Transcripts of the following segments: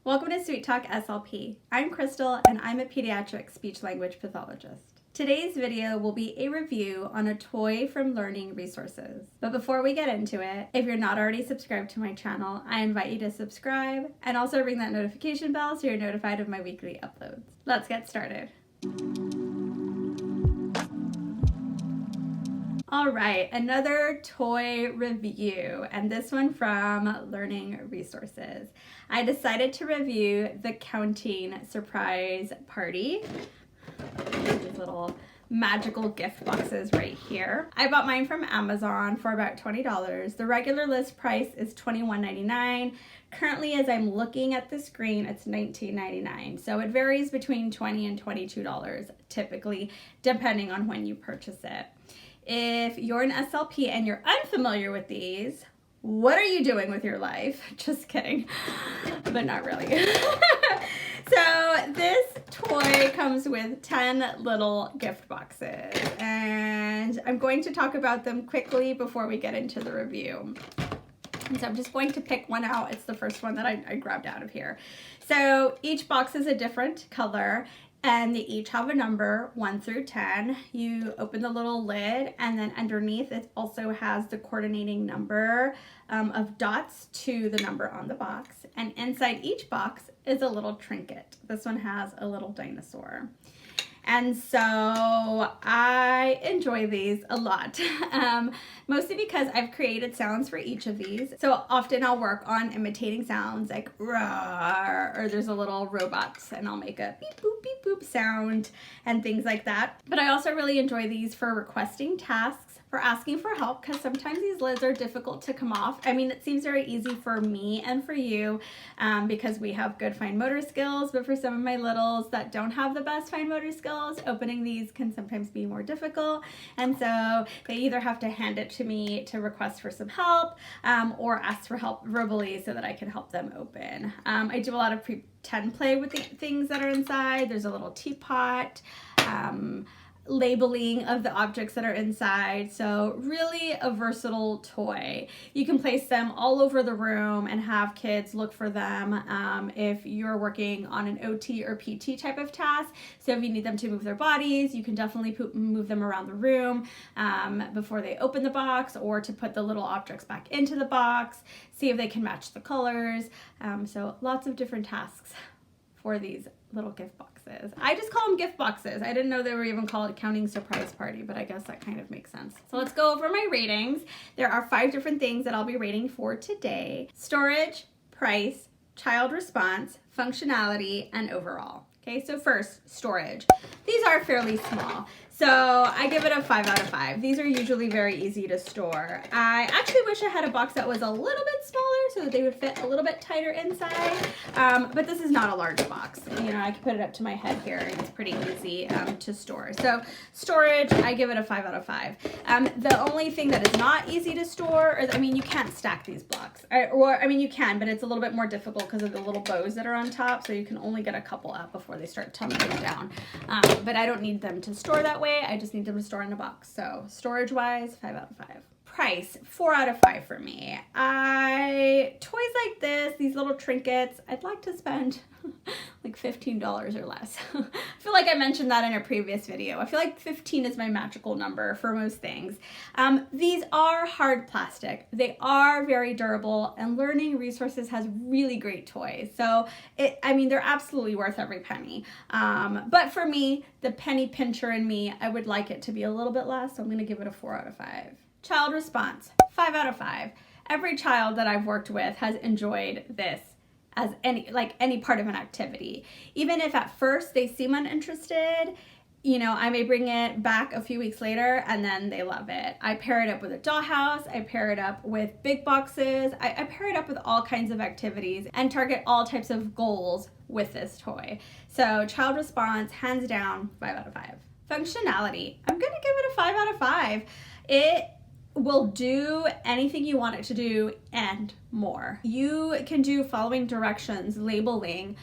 Welcome to Sweet Talk SLP. I'm Krystle and I'm a pediatric speech-language pathologist. Today's video will be a review on a toy from Learning Resources. But before we get into it, if you're not already subscribed to my channel, I invite you to subscribe and also ring that notification bell so you're notified of my weekly uploads. Let's get started. All right, another toy review, and this one from Learning Resources. I decided to review the Counting Surprise Party. These little magical gift boxes right here. I bought mine from Amazon for about $20. The regular list price is $21.99. Currently, as I'm looking at the screen, it's $19.99. So it varies between $20 and $22 typically, depending on when you purchase it. If you're an SLP and you're unfamiliar with these, what are you doing with your life? Just kidding, but not really. So this toy comes with 10 little gift boxes, and I'm going to talk about them quickly before we get into the review. And so I'm just going to pick one out. It's the first one that I grabbed out of here. So each box is a different color, and they each have a number 1 through 10. You open the little lid, and then underneath it also has the coordinating number of dots to the number on the box. And inside each box is a little trinket. This one has a little dinosaur. And so I enjoy these a lot, mostly because I've created sounds for each of these. So often I'll work on imitating sounds like roar, or there's a little robot and I'll make a beep boop sound and things like that. But I also really enjoy these for requesting tasks, for asking for help, because sometimes these lids are difficult to come off. I mean, it seems very easy for me and for you because we have good fine motor skills, but for some of my littles that don't have the best fine motor skills, opening these can sometimes be more difficult. And so they either have to hand it to me to request for some help or ask for help verbally so that I can help them open. I do a lot of pretend play with the things that are inside. There's a little teapot, labeling of the objects that are inside. So really a versatile toy. You can place them all over the room and have kids look for them if you're working on an OT or PT type of task. So if you need them to move their bodies, you can definitely move them around the room before they open the box, or to put the little objects back into the box, see if they can match the colors. So lots of different tasks for these little gift boxes. I just call them gift boxes. I didn't know they were even called Counting Surprise Party, but I guess that kind of makes sense. So let's go over my ratings. There are 5 different things that I'll be rating for today: storage, price, child response, functionality, and overall. Okay, so first, storage. These are fairly small, so I give it a 5 out of 5. These are usually very easy to store. I actually wish I had a box that was a little bit smaller so that they would fit a little bit tighter inside, but this is not a large box. You know, I can put it up to my head here, and it's pretty easy to store. So storage, I give it a 5 out of 5. The only thing that is not easy to store is, I mean, you can't stack these blocks. I mean, you can, but it's a little bit more difficult because of the little bows that are on top, so you can only get a couple up before they start tumbling down. But I don't need them to store that way. I just need them to store in a box. So storage wise, 5 out of 5. Price, 4 out of 5 for me. Toys like this, these little trinkets, I'd like to spend like $15 or less. I feel like I mentioned that in a previous video. I feel like 15 is my magical number for most things. These are hard plastic. They are very durable, and Learning Resources has really great toys. So I mean, they're absolutely worth every penny. But for me, the penny pincher in me, I would like it to be a little bit less. So I'm gonna give it a 4 out of 5. Child response, 5 out of 5. Every child that I've worked with has enjoyed this as any part of an activity. Even if at first they seem uninterested, you know, I may bring it back a few weeks later and then they love it. I pair it up with a dollhouse, I pair it up with big boxes, I pair it up with all kinds of activities and target all types of goals with this toy. So child response, hands down, 5 out of 5. Functionality, I'm gonna give it a 5 out of 5. It will do anything you want it to do and more. You can do following directions, labeling,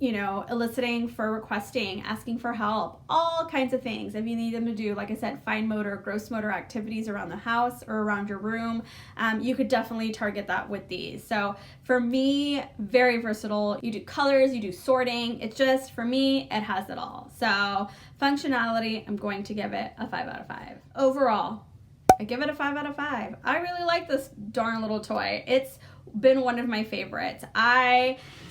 you know, eliciting for requesting, asking for help, all kinds of things. If you need them to do, like I said, fine motor, gross motor activities around the house or around your room, you could definitely target that with these. So for me, very versatile. You do colors, you do sorting. It's just, for me, it has it all. So functionality, I'm going to give it a 5 out of 5. Overall, I give it a 5 out of 5. I really like this darn little toy. It's been one of my favorites.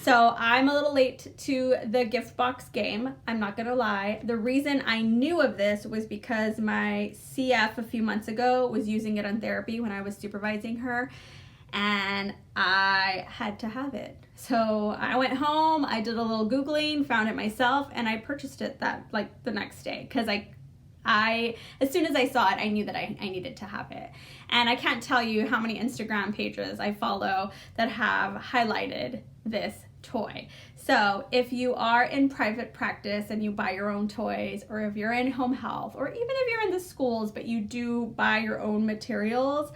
So I'm a little late to the gift box game. I'm not gonna lie. The reason I knew of this was because my CF a few months ago was using it on therapy when I was supervising her, and I had to have it. So I went home, I did a little Googling, found it myself, and I purchased it the next day, because as soon as I saw it, I knew that I needed to have it. And I can't tell you how many Instagram pages I follow that have highlighted this toy. So if you are in private practice and you buy your own toys, or if you're in home health, or even if you're in the schools but you do buy your own materials,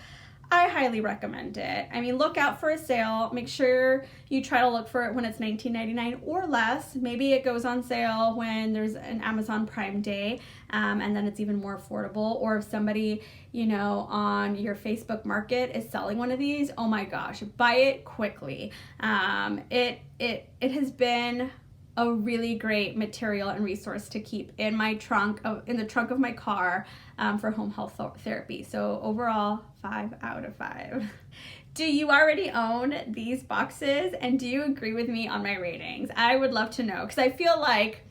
I highly recommend it. I mean, look out for a sale. Make sure you try to look for it when it's $19.99 or less. Maybe it goes on sale when there's an Amazon Prime Day, and then it's even more affordable. Or if somebody, you know, on your Facebook Market is selling one of these, oh my gosh, buy it quickly. It has been a really great material and resource to keep in my trunk in the trunk of my car for home health therapy. So overall, 5 out of 5. Do you already own these boxes, and do you agree with me on my ratings? I would love to know, because I feel like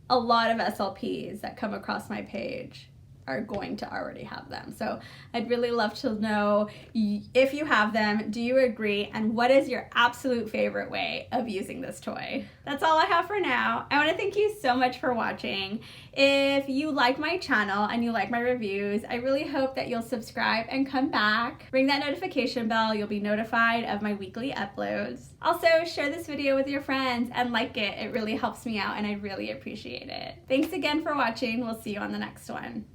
a lot of SLPs that come across my page are going to already have them. So I'd really love to know if you have them, do you agree, and what is your absolute favorite way of using this toy? That's all I have for now. I want to thank you so much for watching. If you like my channel and you like my reviews, I really hope that you'll subscribe and come back. Ring that notification bell. You'll be notified of my weekly uploads. Also, share this video with your friends and like it. It really helps me out and I really appreciate it. Thanks again for watching. We'll see you on the next one.